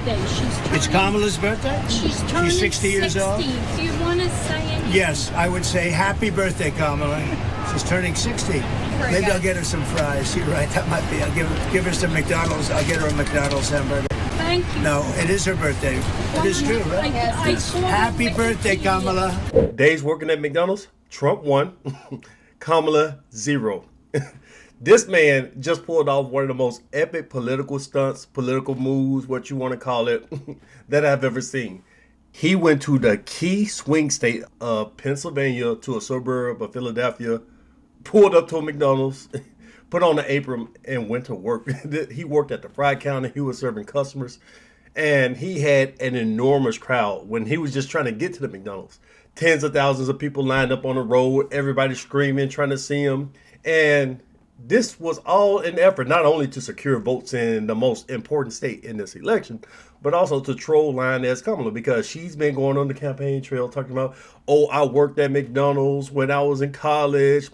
birthday. It's Kamala's birthday? She's turning 60 years old? Do you want to say anything? Yes, I would say happy birthday, Kamala. She's turning 60. Maybe I'll get her some fries. You're right, that might be. I'll give her some McDonald's. I'll get her a McDonald's hamburger. Thank you. No, it is her birthday. It is true, right? Happy birthday, Kamala. Days working at McDonald's, Trump 1, Kamala 0. This man just pulled off one of the most epic political stunts, political moves, what you want to call it, that I've ever seen. He went to the key swing state of Pennsylvania to a suburb of Philadelphia, pulled up to a McDonald's, put on an apron, and went to work. He worked at the fry counter. He was serving customers, and he had an enormous crowd when he was just trying to get to the McDonald's. Tens of thousands of people lined up on the road, everybody screaming, trying to see him, and this was all an effort not only to secure votes in the most important state in this election, but also to troll Lioness Kamala, because she's been going on the campaign trail talking about, oh, I worked at McDonald's when I was in college.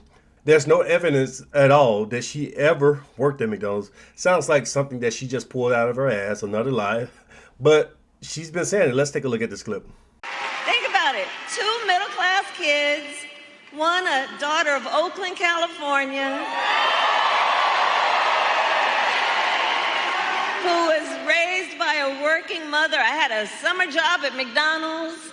There's no evidence at all that she ever worked at McDonald's. Sounds like something that she just pulled out of her ass, another lie. But she's been saying it. Let's take a look at this clip. Think about it. 2 middle-class kids, one a daughter of Oakland, California, who was raised by a working mother. I had a summer job at McDonald's.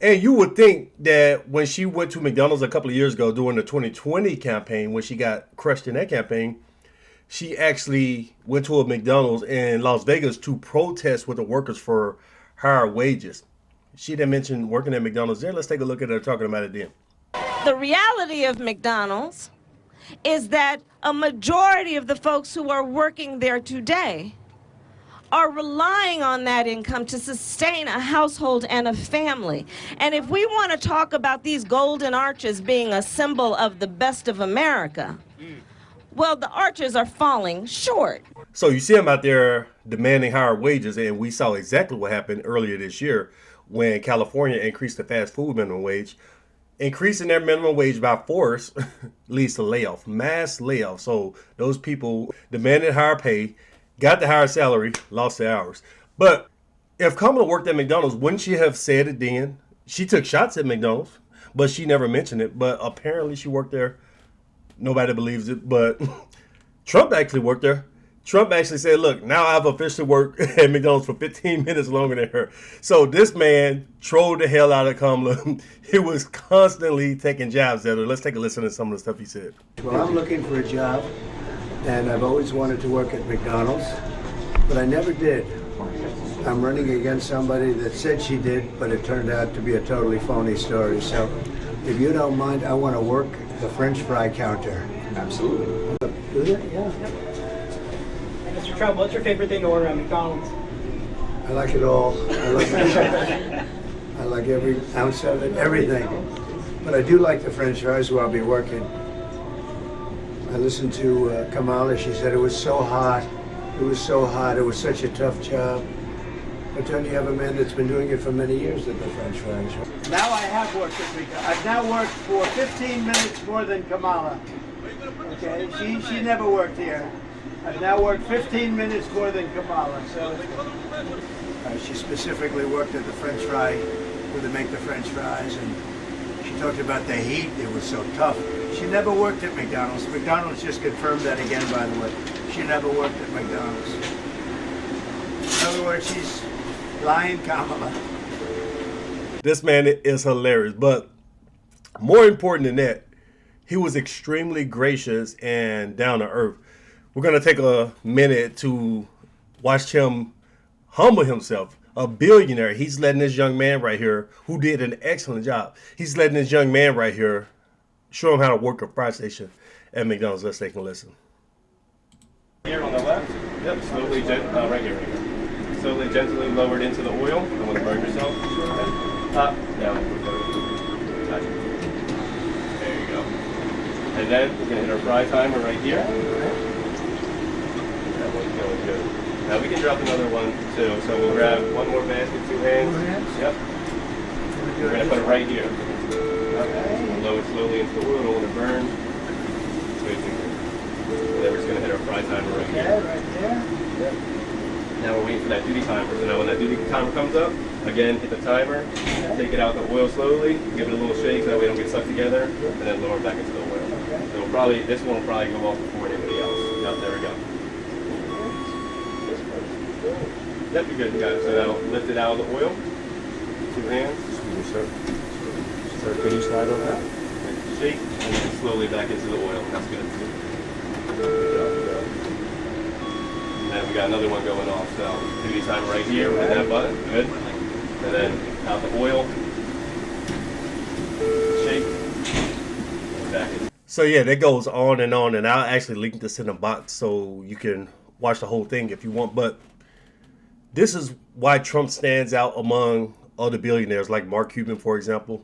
And you would think that when she went to McDonald's a couple of years ago during the 2020 campaign, when she got crushed in that campaign, she actually went to a McDonald's in Las Vegas to protest with the workers for higher wages. She didn't mention working at McDonald's there. Let's take a look at her talking about it then. The reality of McDonald's is that a majority of the folks who are working there today are relying on that income to sustain a household and a family. And if we want to talk about these golden arches being a symbol of the best of America, well, the arches are falling short. So you see them out there demanding higher wages, and we saw exactly what happened earlier this year when California increased the fast food minimum wage. Increasing their minimum wage by force leads to layoff, mass layoff. So those people demanded higher pay, got the higher salary, lost their hours. But if Kamala worked at McDonald's, wouldn't she have said it then? She took shots at McDonald's, but she never mentioned it. But apparently she worked there. Nobody believes it, but Trump actually worked there. Trump actually said, look, now I've officially worked at McDonald's for 15 minutes longer than her. So this man trolled the hell out of Kamala. He was constantly taking jabs at her. Let's take a listen to some of the stuff he said. Well, I'm looking for a job, and I've always wanted to work at McDonald's, but I never did. I'm running against somebody that said she did, but it turned out to be a totally phony story. So if you don't mind, I want to work the French fry counter. Absolutely. Do that? Yeah. Mr. Trump, what's your favorite thing to order at McDonald's? I like it all. I like every ounce of it, everything. But I do like the French fries where I'll be working. I listened to Kamala. She said it was so hot. It was so hot. It was such a tough job. But then you have a man that's been doing it for many years at the French fries. Now I have worked this week. I've now worked for 15 minutes more than Kamala. Okay, she never worked here. I've now worked 15 minutes more than Kamala. So she specifically worked at the French fry, where they make the French fries, and she talked about the heat. It was so tough. She never worked at McDonald's. McDonald's just confirmed that again, by the way. She never worked at McDonald's. In other words, she's lying, Kamala. This man is hilarious, but more important than that, he was extremely gracious and down to earth. We're going to take a minute to watch him humble himself. A billionaire. He's letting this young man right here, who did an excellent job, he's letting this young man right here show him how to work a fry station at McDonald's. Let's take a listen. Here on the left, yep, slowly, right here. Slowly, gently lowered into the oil. Don't want to burn yourself. Up, down, touch. There you go. And then we're going to hit our fry timer right here. That one's going good. Now we can drop another one too. So we'll grab one more basket, 2 hands. Yep. We're going to put it right here. Okay. Lower it slowly into the oil. Don't want to burn. And then we're just going to hit our fry timer right here. Right there. Yep. Now we're waiting for that duty timer. So now when that duty timer comes up, again, hit the timer, take it out the oil slowly, give it a little shake so that way it don't get sucked together, and then lower it back into the oil. So we'll probably, this one will probably go off before anybody else. Yep, there we go. Yep, you're good, you got it. So now lift it out of the oil, 2 hands. Sir, can you slide on that? Shake, and then slowly back into the oil. That's good. And we got another one going off. So duty timer right here, hit that button, good. And then out the oil, shake, and back in. So yeah, that goes on, and I'll actually link this in the box so you can watch the whole thing if you want. But this is why Trump stands out among other billionaires like Mark Cuban, for example,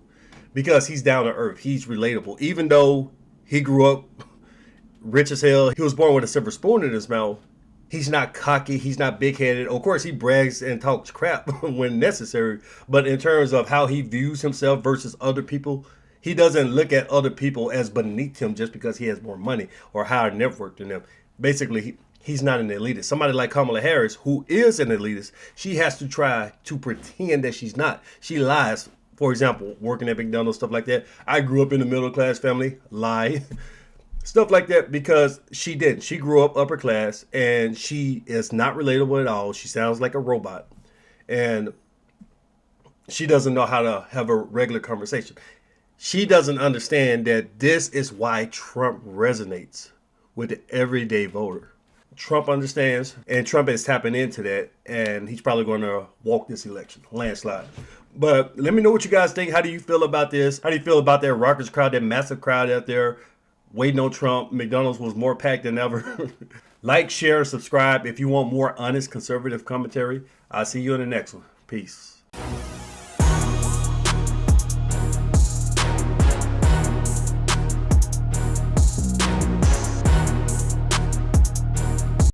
because he's down to earth. He's relatable. Even though he grew up rich as hell, he was born with a silver spoon in his mouth. He's not cocky. He's not big-headed. Of course, he brags and talks crap when necessary. But in terms of how he views himself versus other people, he doesn't look at other people as beneath him just because he has more money or higher network than them. Basically, he's not an elitist. Somebody like Kamala Harris, who is an elitist, she has to try to pretend that she's not. She lies. For example, working at McDonald's, stuff like that. I grew up in a middle-class family. Lie. Stuff like that because she didn't. She grew up upper class and she is not relatable at all. She sounds like a robot. And she doesn't know how to have a regular conversation. She doesn't understand that this is why Trump resonates with the everyday voter. Trump understands, and Trump is tapping into that, and he's probably going to walk this election, landslide. But let me know what you guys think. How do you feel about this? How do you feel about that rockers crowd, that massive crowd out there waiting on Trump? McDonald's was more packed than ever. Like, share, and subscribe if you want more honest conservative commentary. I'll see you in the next one. Peace.